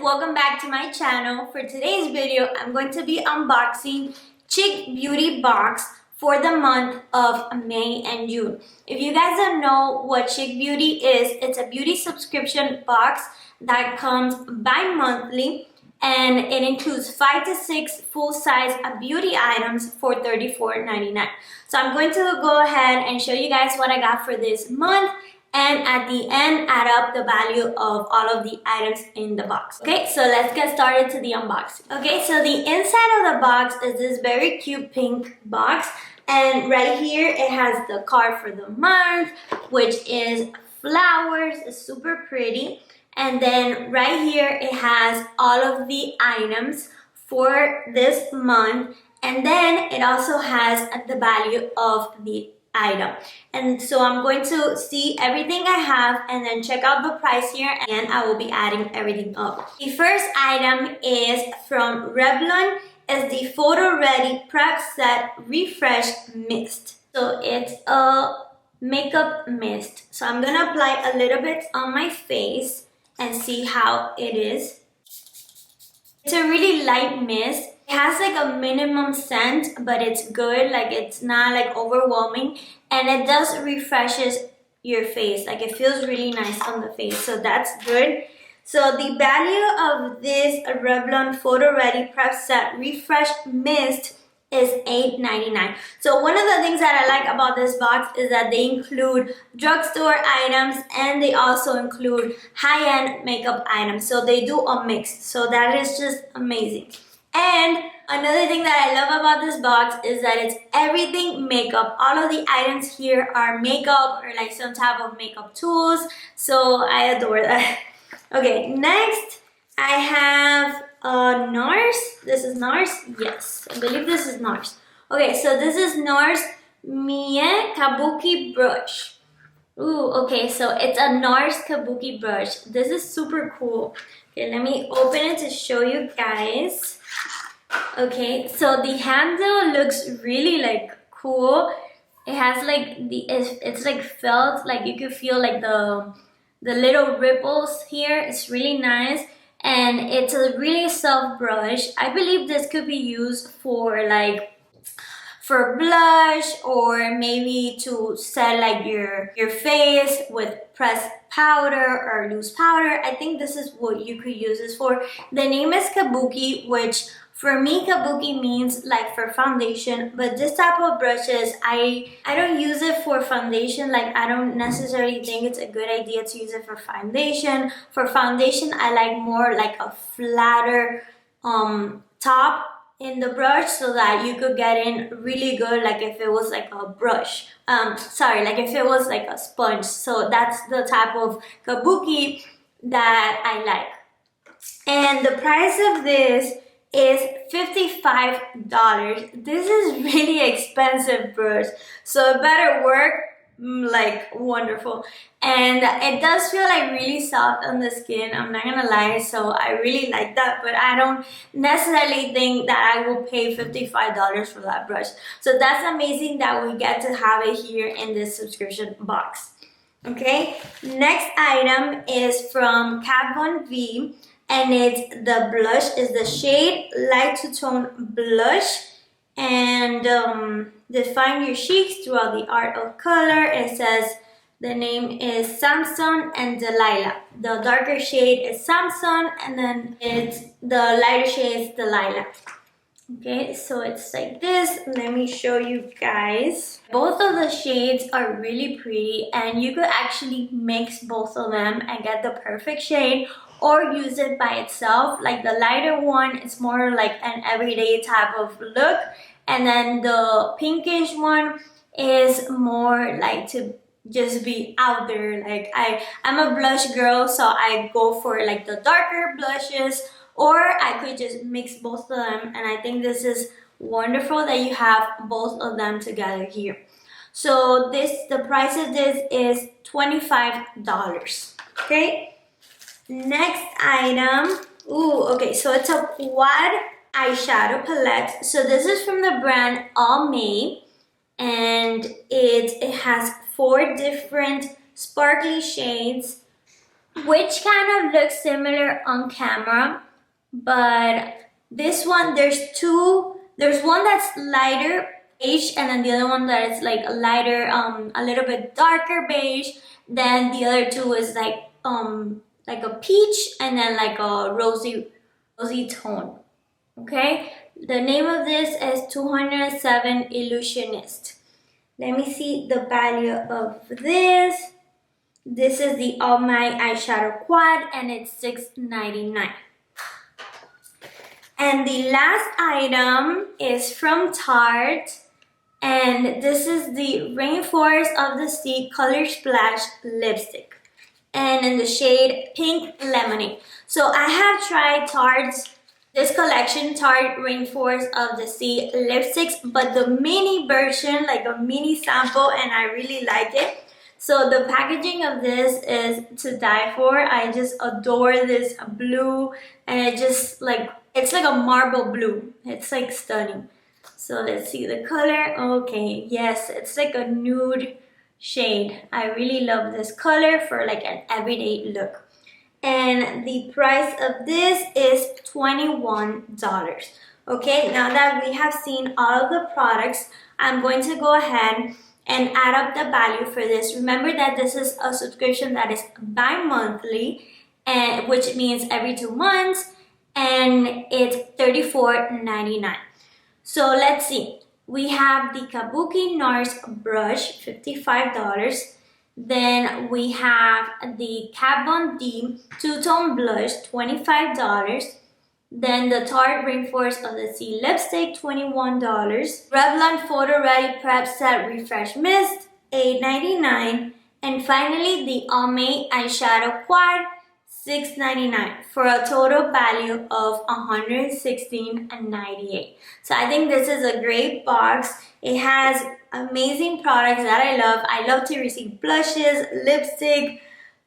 welcome back to my channel. For today's video, I'm going to be unboxing Chic Beauty box for the month of May and June. If you guys don't know what Chic Beauty is, it's a beauty subscription box that comes bi-monthly and it includes 5 to 6 full-size beauty items for $34.99. So I'm going to go ahead and show you guys what I got for this month, and at the end add up the value of all of the items in the box. Okay, so let's get started to the unboxing. Okay, so the inside of the box is this very cute pink box, and right here it has the card for the month, which is flowers. It's super pretty. And then right here it has all of the items for this month, and then it also has the value of the item. And so I'm going to see everything I have and then check out the price here, and I will be adding everything up. The first item is from Revlon. It's the Photo Ready Prep Set Refresh Mist. So it's a makeup mist. So I'm gonna apply a little bit on my face and see how it is. It's a really light mist. It has like a minimum scent, but it's good. Like, it's not like overwhelming, and it does refreshes your face. Like, it feels really nice on the face, so that's good. So the value of this Revlon Photo Ready Prep Set Refresh Mist is $8.99. So one of the things that I like about this box is that they include drugstore items and they also include high-end makeup items. So they do a mix. So that is just amazing. And another thing that I love about this box is that it's everything makeup. All of the items here are makeup or like some type of makeup tools. So I adore that. Okay, next I have NARS. This is NARS? Yes, I believe this is NARS. Okay, so this is NARS Mie Kabuki brush. Ooh, okay, so it's a NARS Kabuki brush. This is super cool. Okay, let me open it to show you guys. Okay, so the handle looks really like cool. It has like it's like felt, like you could feel like the little ripples here. It's really nice. And it's a really soft brush. I believe this could be used for blush, or maybe to set like your face with pressed powder or loose powder. I think this is what you could use this for. The name is Kabuki, which for me Kabuki means like for foundation, but this type of brushes, I don't use it for foundation. Like, I don't necessarily think it's a good idea to use it for foundation. For foundation, I like more like a flatter top in the brush, so that you could get in really good, like if it was like a brush. Like if it was like a sponge. So that's the type of Kabuki that I like. And the price of this is $55. This is really expensive brush, so it better work like wonderful. And it does feel like really soft on the skin, I'm not gonna lie, so I really like that, but I don't necessarily think that I will pay $55 for that brush. So that's amazing that we get to have it here in this subscription box. Okay, next item is from Kat Von V, and it's the blush, is the shade Light to Tone Blush, and define your cheeks throughout the art of color. It says the name is Samson and Delilah. The darker shade is Samson, and then the lighter shade is Delilah. Okay, so it's like this. Let me show you guys. Both of the shades are really pretty, and you could actually mix both of them and get the perfect shade, or use it by itself. Like the lighter one, it's more like an everyday type of look, and then the pinkish one is more like to just be out there. Like, I'm a blush girl, so I go for like the darker blushes, or I could just mix both of them, and I think this is wonderful that you have both of them together here. So the price of this is $25. Okay, next item. Ooh, okay, so it's a quad eyeshadow palette. So this is from the brand Almay, and it has 4 different sparkly shades. which kind of looks similar on camera, but this one, there's one that's lighter beige, and then the other one that is like a lighter, a little bit darker beige. Then the other two is like a peach and then like a rosy tone. Okay, the name of this is 207 Illusionist. Let me see the value of this. This is the All My Eyeshadow Quad, and it's $6.99. And the last item is from Tarte, and this is the Rainforest of the Sea Color Splash Lipstick, and in the shade Pink Lemonade. So I have tried this collection, Tarte Rainforest of the Sea lipsticks, but the mini version, like a mini sample, and I really like it. So the packaging of this is to die for. I just adore this blue, and it's like a marble blue. It's like stunning. So let's see the color. Okay, yes, it's like a nude shade. I really love this color for like an everyday look. And the price of this is $21. Okay, now that we have seen all of the products, I'm going to go ahead and add up the value for this. Remember that this is a subscription that is bi-monthly, and which means every 2 months, and it's $34.99. So let's see. We have the Kabuki NARS brush, $55. Then we have the Kat Von D two-tone blush, $25. Then the Tarte Rainforest of the Sea lipstick, $21. Revlon Photo Ready Prep Set Refresh Mist, $8.99. And finally, the Almay Eyeshadow Quad, $6.99, for a total value of $116.98. So I think this is a great box. It has amazing products that I love. I love to receive blushes, lipstick,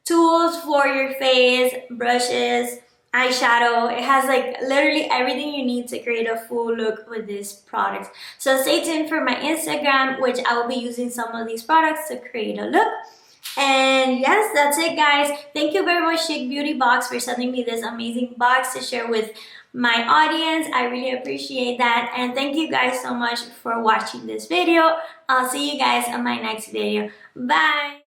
tools for your face, brushes, eyeshadow. It has like literally everything you need to create a full look with these products. So stay tuned for my Instagram, which I will be using some of these products to create a look. And yes, that's it, guys. Thank you very much, Chic Beauty Box, for sending me this amazing box to share with my audience. I really appreciate that. And thank you guys so much for watching this video. I'll see you guys on my next video. Bye.